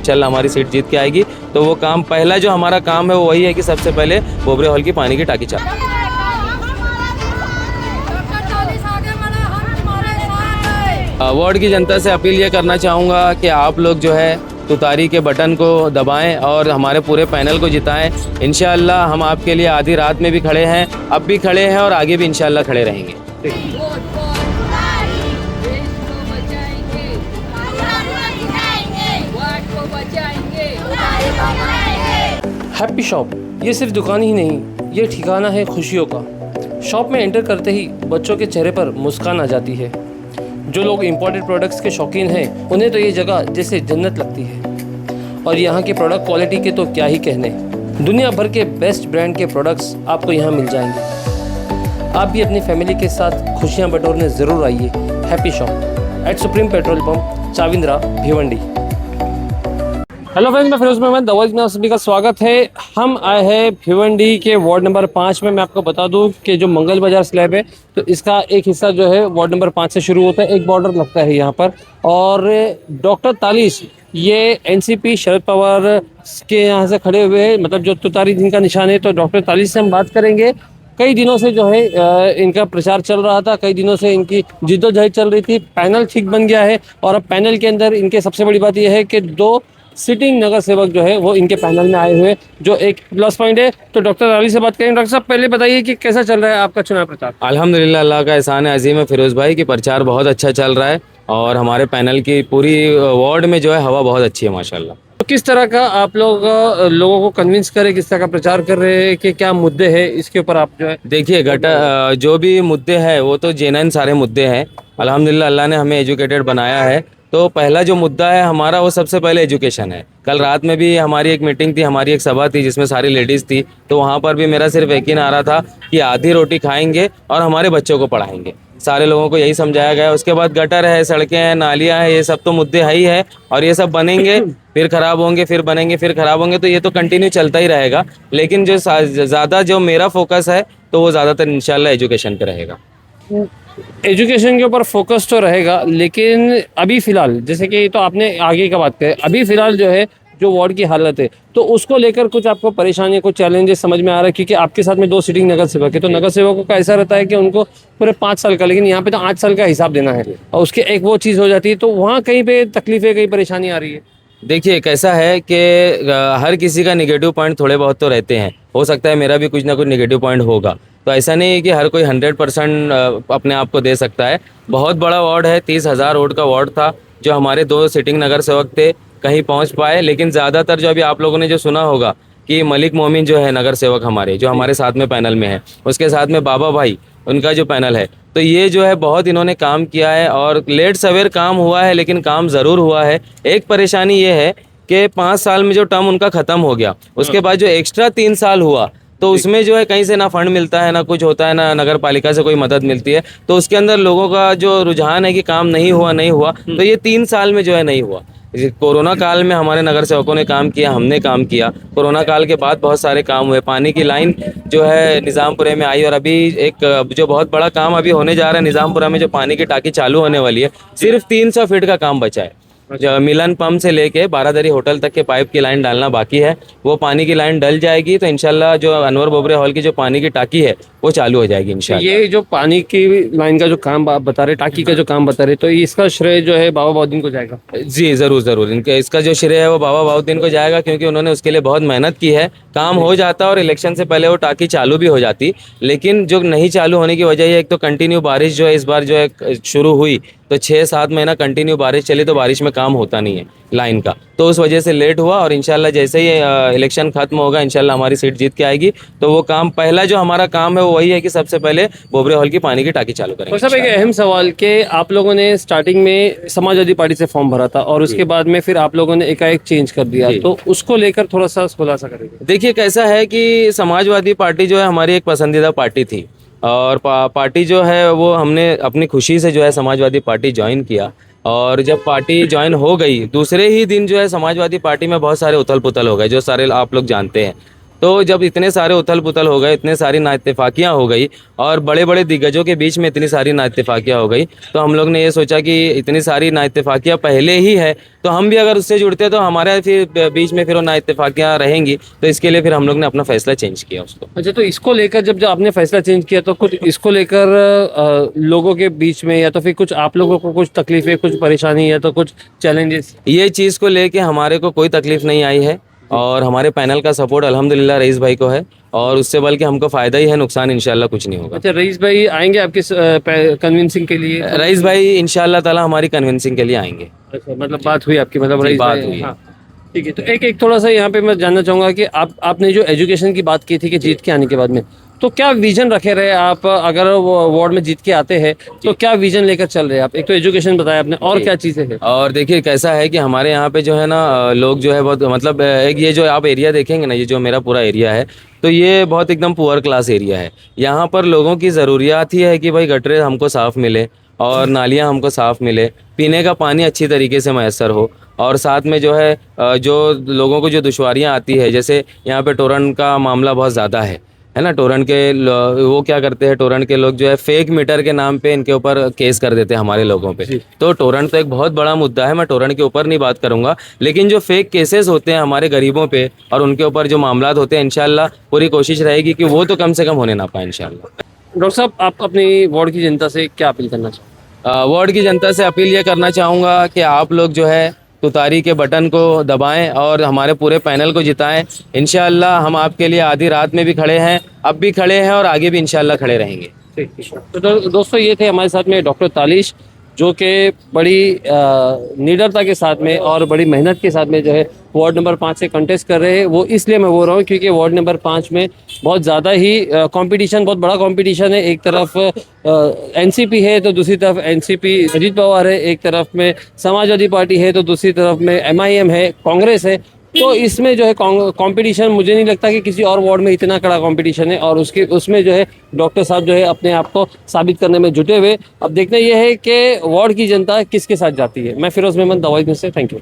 इंशाल्लाह हमारी सीट जीत के आएगी। तो वो काम, पहला जो हमारा काम है वो वही है कि सबसे पहले बोबरे हॉल की पानी की टाकी चालू। वार्ड की जनता से अपील ये करना चाहूँगा कि आप लोग जो है तुतारी के बटन को दबाएं और हमारे पूरे पैनल को जिताएं। इंशाअल्लाह हम आपके लिए आधी रात में भी खड़े हैं, अब भी खड़े हैं और आगे भी इंशाअल्लाह खड़े रहेंगे। हैप्पी शॉप ये सिर्फ दुकान ही नहीं, ये ठिकाना है खुशियों का। शॉप में एंटर करते ही बच्चों के चेहरे पर मुस्कान आ जाती है। जो लोग इंपोर्टेड प्रोडक्ट्स के शौकीन हैं उन्हें तो ये जगह जैसे जन्नत लगती है। और यहाँ के प्रोडक्ट क्वालिटी के तो क्या ही कहने, दुनिया भर के बेस्ट ब्रांड के प्रोडक्ट्स आपको यहाँ मिल जाएंगे। आप भी अपनी फैमिली के साथ खुशियाँ बटोरने ज़रूर आइए। Happy Shop at Supreme petrol pump, Chavindra, Bhiwandi. Hello friends, मैं फिरोज मोहम्मद दवाई में आप सभी का स्वागत है। हम आए हैं भिवंडी के वार्ड नंबर 5 में। मैं आपको बता दूं कि जो मंगल बाजार स्लैब है तो इसका एक हिस्सा जो है वार्ड नंबर 5 से शुरू होता है, एक बॉर्डर लगता है यहाँ पर। और डॉक्टर तालिश ये एनसीपी शरद पवार के यहाँ से खड़े हुए हैं, मतलब जो तुतारी जिनका निशान है। तो डॉक्टर तालिश से हम बात करेंगे। कई दिनों से जो है इनका प्रचार चल रहा था, कई दिनों से इनकी जिद्दोजहद चल रही थी। पैनल ठीक बन गया है और अब पैनल के अंदर इनके सबसे बड़ी बात यह है कि 2 सिटिंग नगर सेवक जो है वो इनके पैनल में आए हुए, जो एक प्लस पॉइंट है। तो डॉक्टर अली से बात करेंगे। डॉक्टर साहब, पहले बताइए कि कैसा चल रहा है आपका चुनाव प्रचार? अल्हम्दुलिल्लाह, अल्लाह का एहसान है अजीम है फिरोज़ भाई कि प्रचार बहुत अच्छा चल रहा है और हमारे पैनल की पूरी वार्ड में जो है हवा बहुत अच्छी है माशाल्लाह। तो किस तरह का आप लोगों को कन्विंस करें, किस तरह का प्रचार कर रहे हैं, कि क्या मुद्दे हैं इसके ऊपर आप जो है? देखिए, जो भी मुद्दे हैं वो तो जेन्युइन सारे मुद्दे हैं। अल्हम्दुलिल्लाह, अल्लाह ने हमें एजुकेटेड बनाया है। तो पहला जो मुद्दा है हमारा वो सबसे पहले एजुकेशन है। कल रात में भी हमारी एक मीटिंग थी, हमारी एक सभा थी जिसमें सारी लेडीज़ थी। तो वहाँ पर भी मेरा सिर्फ यकीन आ रहा था कि आधी रोटी खाएंगे और हमारे बच्चों को पढ़ाएंगे। सारे लोगों को यही समझाया गया। उसके बाद गटर है, सड़कें हैं, नालियाँ हैं, ये सब तो मुद्दे है ही है और ये सब बनेंगे फिर ख़राब होंगे, फिर बनेंगे फिर ख़राब होंगे। तो ये तो कंटिन्यू चलता ही रहेगा। लेकिन जो ज़्यादा जो मेरा फोकस है तो वो ज़्यादातर इंशाल्लाह एजुकेशन पे रहेगा। एजुकेशन के ऊपर फोकस तो रहेगा, लेकिन अभी फ़िलहाल जैसे कि तो आपने आगे का बात करें, अभी फ़िलहाल जो है जो वार्ड की हालत है तो उसको लेकर कुछ आपको परेशानी, कुछ चैलेंजेस समझ में आ रहा है? क्योंकि आपके साथ में 2 सिटिंग नगर सेवक है, तो नगर सेवकों का ऐसा रहता है कि उनको पूरे 5 साल का, लेकिन यहाँ पे तो 8 साल का हिसाब देना है और उसके एक वो चीज़ हो जाती है। तो वहाँ कहीं पे तकलीफें, कहीं परेशानी आ रही है? देखिए, कैसा है कि हर किसी का निगेटिव पॉइंट थोड़े बहुत तो रहते हैं। हो सकता है मेरा भी कुछ ना कुछ निगेटिव पॉइंट होगा। तो ऐसा नहीं है कि हर कोई 100% अपने आप को दे सकता है। बहुत बड़ा वार्ड है, 30,000 वोट का वार्ड था। जो हमारे 2 सिटिंग नगर सेवक थे कहीं पहुंच पाए, लेकिन ज़्यादातर जो अभी आप लोगों ने जो सुना होगा कि मलिक मोमिन जो है नगर सेवक हमारे, जो हमारे साथ में पैनल में है, उसके साथ में बाबा भाई उनका जो पैनल है, तो ये जो है बहुत इन्होंने काम किया है और लेट सवेर काम हुआ है, लेकिन काम ज़रूर हुआ है। एक परेशानी ये है कि 5 साल में जो टर्म उनका ख़त्म हो गया, उसके बाद जो एक्स्ट्रा 3 साल हुआ तो उसमें जो है कहीं से ना फंड मिलता है, ना कुछ होता है, ना नगर पालिका से कोई मदद मिलती है। तो उसके अंदर लोगों का जो रुझान है कि काम नहीं हुआ, तो ये 3 साल में जो है नहीं हुआ। कोरोना काल में हमारे नगर सेवकों ने काम किया, हमने काम किया। कोरोना काल के बाद बहुत सारे काम हुए। पानी की लाइन जो है निज़ामपुरे में आई और अभी एक जो बहुत बड़ा काम अभी होने जा रहा है निज़ामपुरा में, जो पानी की टाकी चालू होने वाली है, सिर्फ 300 फीट का काम बचा है। जो मिलन पंप से लेके बारादरी होटल तक के पाइप की लाइन डालना बाकी है। वो पानी की लाइन डल जाएगी तो इंशाल्लाह जो अनवर बोबरे हॉल की जो पानी की टाकी है वो चालू हो जाएगी इंशाल्लाह। ये जो पानी की लाइन का जो काम आप बता रहे, टाकी का जो काम बता रहे, तो इसका श्रेय जो है बाबा बाउद्दीन को जाएगा? जी ज़रूर। इसका जो श्रेय है वो बाबा बाउद्दीन को जाएगा, क्योंकि उन्होंने उसके लिए बहुत मेहनत की है। काम हो जाता और इलेक्शन से पहले वो टाकी चालू भी हो जाती, लेकिन जो नहीं चालू होने की वजह है, एक तो कंटिन्यू बारिश जो है इस बार जो है शुरू हुई, तो 6-7 महीना कंटिन्यू बारिश चली, तो बारिश में काम होता नहीं है लाइन का, तो उस वजह से लेट हुआ। और इंशाल्लाह जैसे ही इलेक्शन खत्म होगा इंशाल्लाह हमारी सीट जीत के आएगी। तो वो काम, पहला जो हमारा काम है वो वही है कि सबसे पहले बोबरे हॉल की पानी की टाकी चालू करेंगे। तो सब एक अहम सवाल कि आप लोगों ने स्टार्टिंग में समाजवादी पार्टी से फॉर्म भरा था और उसके बाद में फिर आप लोगों ने एकाएक चेंज कर दिया, तो उसको लेकर थोड़ा सा खुलासा करेंगे। देखिए, कैसा है कि समाजवादी पार्टी जो है हमारी एक पसंदीदा पार्टी थी और पार्टी जो है वो हमने अपनी खुशी से जो है समाजवादी पार्टी ज्वाइन किया। और जब पार्टी ज्वाइन हो गई, दूसरे ही दिन जो है समाजवादी पार्टी में बहुत सारे उथल पुथल हो गए, जो सारे आप लोग जानते हैं। तो जब इतने सारे उथल पुथल हो गए, इतने सारी नाइत्तेफाकियाँ हो गई और बड़े बड़े दिग्गजों के बीच में इतनी सारी नाइत्तेफाकियाँ हो गई, तो हम लोग ने ये सोचा कि इतनी सारी नाइत्तेफाकियाँ पहले ही है, तो हम भी अगर उससे जुड़ते तो हमारे फिर बीच में फिर वो नाइत्तेफाकियाँ रहेंगी, तो इसके लिए फिर हम लोग ने अपना फैसला चेंज किया उसको। अच्छा, तो इसको लेकर जब आपने फैसला चेंज किया तो कुछ इसको लेकर लोगों के बीच में या तो फिर कुछ आप लोगों को कुछ तकलीफें, कुछ परेशानी या तो कुछ चैलेंजेस? ये चीज़ को लेके हमारे को कोई तकलीफ नहीं आई है और हमारे पैनल का सपोर्ट अल्हम्दुलिल्लाह रईस भाई को है, और उससे बल्कि हमको फ़ायदा ही है, नुकसान इंशाल्लाह कुछ नहीं होगा। अच्छा, रईस भाई आएंगे आपके कन्विंसिंग के लिए? रईस भाई इंशाल्लाह ताला हमारी कन्विंसिंग के लिए आएंगे। अच्छा, मतलब बात हुई आपकी, मतलब जी, रईस बात भाई, हुई है। हाँ। ठीक है, तो एक थोड़ा सा यहाँ पे मैं जानना चाहूँगा कि आपने जो एजुकेशन की बात की थी कि जीत के आने के बाद में, तो क्या विजन रखे रहे आप अगर वो वार्ड में जीत के आते हैं तो क्या विजन लेकर चल रहे हैं आप? एक तो एजुकेशन बताया आपने, और क्या चीज़ें हैं? और देखिए कैसा है कि हमारे यहाँ पे जो है ना लोग जो है बहुत मतलब एक ये जो आप एरिया देखेंगे ना, ये जो मेरा पूरा एरिया है, तो ये बहुत एकदम पुअर क्लास एरिया है। यहाँ पर लोगों की ज़रूरियात ही है कि भाई गटरे हमको साफ़ मिले और नालियाँ हमको साफ़ मिले, पीने का पानी अच्छी तरीके से मैसर हो, और साथ में जो है जो लोगों को जो दुश्वारियाँ आती है, जैसे यहाँ पे टोरन का मामला बहुत ज़्यादा है ना। टोरन के वो क्या करते हैं, टोरन के लोग जो है फेक मीटर के नाम पे इनके ऊपर केस कर देते हैं हमारे लोगों पे। तो टोरन तो एक बहुत बड़ा मुद्दा है, मैं टोरन के ऊपर नहीं बात करूंगा, लेकिन जो फेक केसेस होते हैं हमारे गरीबों पे और उनके ऊपर जो मामलात होते हैं, इंशाल्लाह पूरी कोशिश रहेगी कि वो तो कम से कम होने ना पाए इंशाल्लाह। डॉक्टर साहब, आप अपनी वार्ड की जनता से क्या अपील करना चाहते वार्ड की जनता से अपील ये करना चाहूँगा कि आप लोग जो है तुतारी के बटन को दबाएं और हमारे पूरे पैनल को जिताएं। इंशाअल्लाह हम आपके लिए आधी रात में भी खड़े हैं, अब भी खड़े हैं और आगे भी इंशाअल्लाह खड़े रहेंगे। हैं? तो दोस्तों, ये थे हमारे साथ में डॉक्टर तालिश, जो कि बड़ी निडरता के साथ में और बड़ी मेहनत के साथ में जो है वार्ड नंबर 5 से कंटेस्ट कर रहे हैं। वो इसलिए मैं बोल रहा हूँ क्योंकि वार्ड नंबर 5 में बहुत ज़्यादा ही कंपटीशन, बहुत बड़ा कंपटीशन है। एक तरफ एनसीपी है तो दूसरी तरफ एनसीपी अजीत पवार है, एक तरफ में समाजवादी पार्टी है तो दूसरी तरफ में एमआईएम है, कांग्रेस है। तो इसमें जो है कंपटीशन, मुझे नहीं लगता कि किसी और वार्ड में इतना कड़ा कंपटीशन है, और उसमें जो है डॉक्टर साहब जो है अपने आप को साबित करने में जुटे हुए। अब देखना यह है कि वार्ड की जनता किसके साथ जाती है। मैं फिरोज मेमन, दवाई में से, थैंक यू।